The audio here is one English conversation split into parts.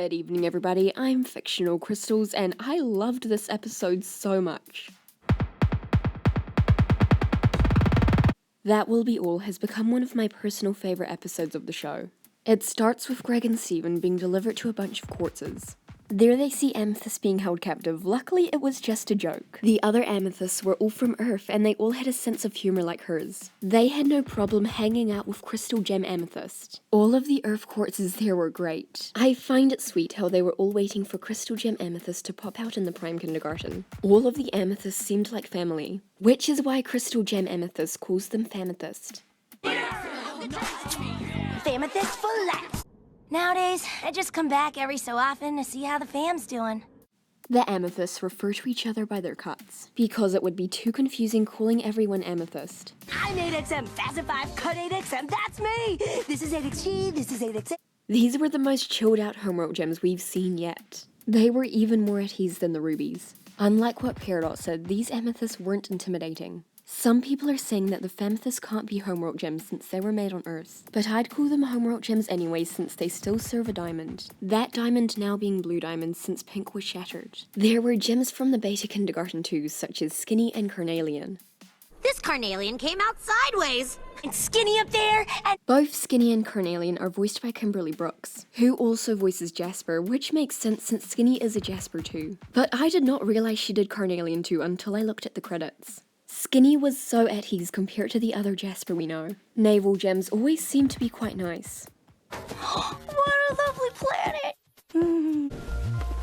Good evening, everybody. I'm Fictional Crystals, and I loved this episode so much. That Will Be All has become one of my personal favorite episodes of the show. It starts with Greg and Steven being delivered to a bunch of Quartzes. There they see Amethyst being held captive. Luckily, it was just a joke. The other Amethysts were all from Earth, and they all had a sense of humor like hers. They had no problem hanging out with Crystal Gem Amethyst. All of the Earth Quartzes there were great. I find it sweet how they were all waiting for Crystal Gem Amethyst to pop out in the prime kindergarten. All of the Amethysts seemed like family, which is why Crystal Gem Amethyst calls them Famethyst. Famethyst for life. Nowadays, I just come back every so often to see how the fam's doing. The Amethysts refer to each other by their cuts, because it would be too confusing calling everyone Amethyst. I'm 8XM, Facet 5, Cut 8XM, that's me! This is 8XG, this is 8XM. These were the most chilled out homeworld gems we've seen yet. They were even more at ease than the rubies. Unlike what Peridot said, these Amethysts weren't intimidating. Some people are saying that the Famethysts can't be homeworld gems since they were made on Earth, but I'd call them homeworld gems anyway since they still serve a diamond. That diamond now being blue diamond since pink was shattered. There were gems from the beta kindergarten too, such as Skinny and Carnelian. This Carnelian came out sideways! And Skinny up there, and Both Skinny and Carnelian are voiced by Kimberly Brooks, who also voices Jasper, which makes sense since Skinny is a Jasper too. But I did not realize she did Carnelian too until I looked at the credits. Skinny was so at ease compared to the other Jasper we know. Naval gems always seem to be quite nice. what a lovely planet!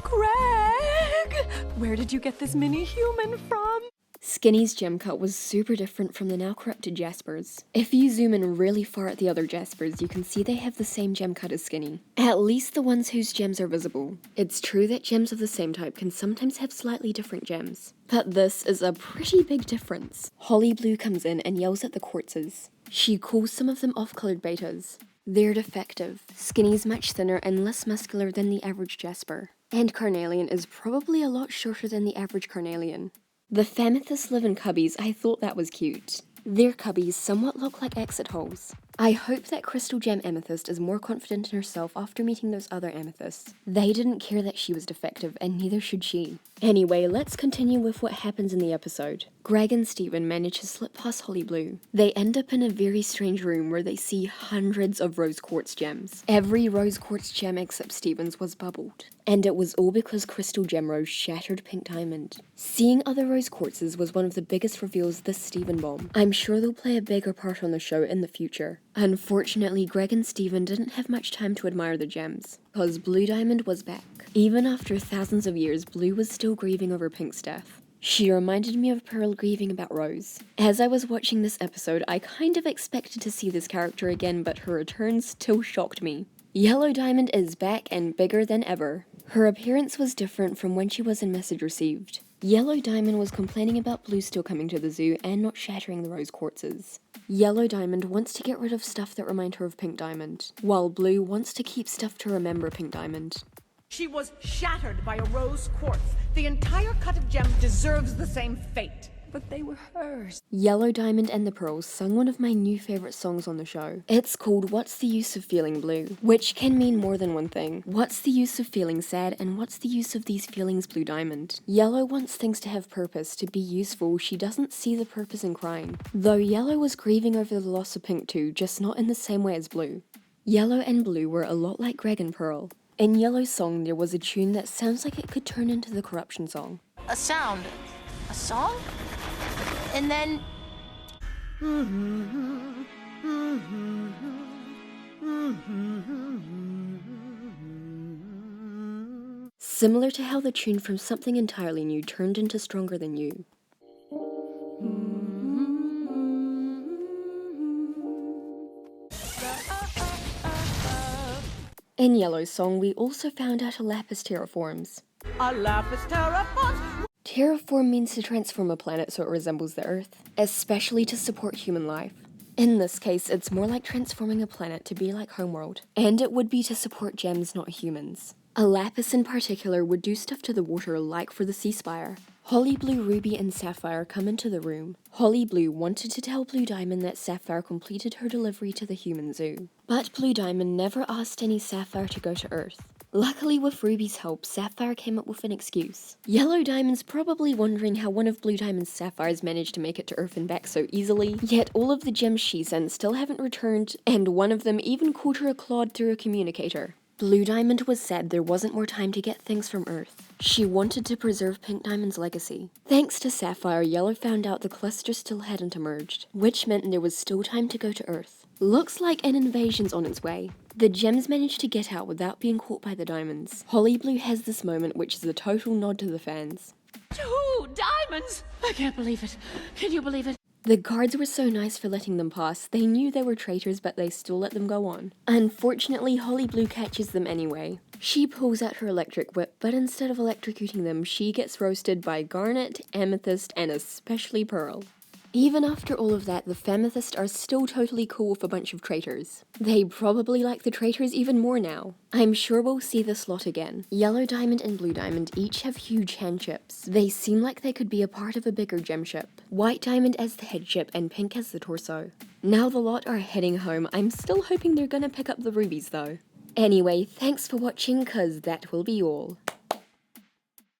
Greg! Where did you get this mini human from? Skinny's gem cut was super different from the now corrupted Jaspers. If you zoom in really far at the other Jaspers, you can see they have the same gem cut as Skinny. At least the ones whose gems are visible. It's true that gems of the same type can sometimes have slightly different gems, but this is a pretty big difference. Holly Blue comes in and yells at the Quartzes. She calls some of them off-colored betas. They're defective. Skinny's much thinner and less muscular than the average Jasper. And Carnelian is probably a lot shorter than the average Carnelian. The Famethysts live in cubbies. I thought that was cute. Their cubbies somewhat look like exit holes. I hope that Crystal Gem Amethyst is more confident in herself after meeting those other Amethysts. They didn't care that she was defective, and neither should she. Anyway, let's continue with what happens in the episode. Greg and Steven manage to slip past Holly Blue. They end up in a very strange room where they see hundreds of rose quartz gems. Every rose quartz gem except Steven's was bubbled. And it was all because Crystal Gem Rose shattered pink diamond. Seeing other rose quartzes was one of the biggest reveals this Steven bomb. I'm sure they'll play a bigger part on the show in the future. Unfortunately, Greg and Steven didn't have much time to admire the gems, because Blue Diamond was back. Even after thousands of years, Blue was still grieving over Pink's death. She reminded me of Pearl grieving about Rose. As I was watching this episode, I kind of expected to see this character again, but her return still shocked me. Yellow Diamond is back and bigger than ever. Her appearance was different from when she was in Message Received. Yellow Diamond was complaining about Blue still coming to the zoo and not shattering the rose quartzes. Yellow Diamond wants to get rid of stuff that remind her of Pink Diamond, while Blue wants to keep stuff to remember Pink Diamond. She was shattered by a rose quartz. The entire cut of gem deserves the same fate. But they were hers. Yellow Diamond and the Pearls sung one of my new favorite songs on the show. It's called What's the Use of Feeling Blue, which can mean more than one thing. What's the use of feeling sad, and what's the use of these feelings, Blue Diamond? Yellow wants things to have purpose, to be useful. She doesn't see the purpose in crying. Though Yellow was grieving over the loss of Pink too, just not in the same way as Blue. Yellow and Blue were a lot like Greg and Pearl. In Yellow's song, there was a tune that sounds like it could turn into the Corruption song. A sound. A song? And then... Similar to how the tune from Something Entirely New turned into Stronger Than You. In Yellow's song, we also found out a lapis terraforms. A lapis terraforms. Terraform means to transform a planet so it resembles the Earth, especially to support human life. In this case, it's more like transforming a planet to be like Homeworld, and it would be to support gems, not humans. A lapis in particular would do stuff to the water like for the Sea Spire. Holly Blue, Ruby, and Sapphire come into the room. Holly Blue wanted to tell Blue Diamond that Sapphire completed her delivery to the human zoo. But Blue Diamond never asked any Sapphire to go to Earth. Luckily, with Ruby's help, Sapphire came up with an excuse. Yellow Diamond's probably wondering how one of Blue Diamond's sapphires managed to make it to Earth and back so easily, yet all of the gems she sent still haven't returned, and one of them even called her a clod through a communicator. Blue Diamond was sad there wasn't more time to get things from Earth. She wanted to preserve Pink Diamond's legacy. Thanks to Sapphire, Yellow found out the cluster still hadn't emerged, which meant there was still time to go to Earth. Looks like an invasion's on its way. The gems managed to get out without being caught by the diamonds. Holly Blue has this moment, which is a total nod to the fans. 2 diamonds! I can't believe it. Can you believe it? The guards were so nice for letting them pass. They knew they were traitors, but they still let them go on. Unfortunately, Holly Blue catches them anyway. She pulls out her electric whip, but instead of electrocuting them, she gets roasted by Garnet, Amethyst, and especially Pearl. Even after all of that, the Famethysts are still totally cool with a bunch of traitors. They probably like the traitors even more now. I'm sure we'll see this lot again. Yellow Diamond and Blue Diamond each have huge hand chips. They seem like they could be a part of a bigger gem ship. White Diamond as the head chip and Pink as the torso. Now the lot are heading home. I'm still hoping they're gonna pick up the rubies though. Anyway, thanks for watching, cause that will be all.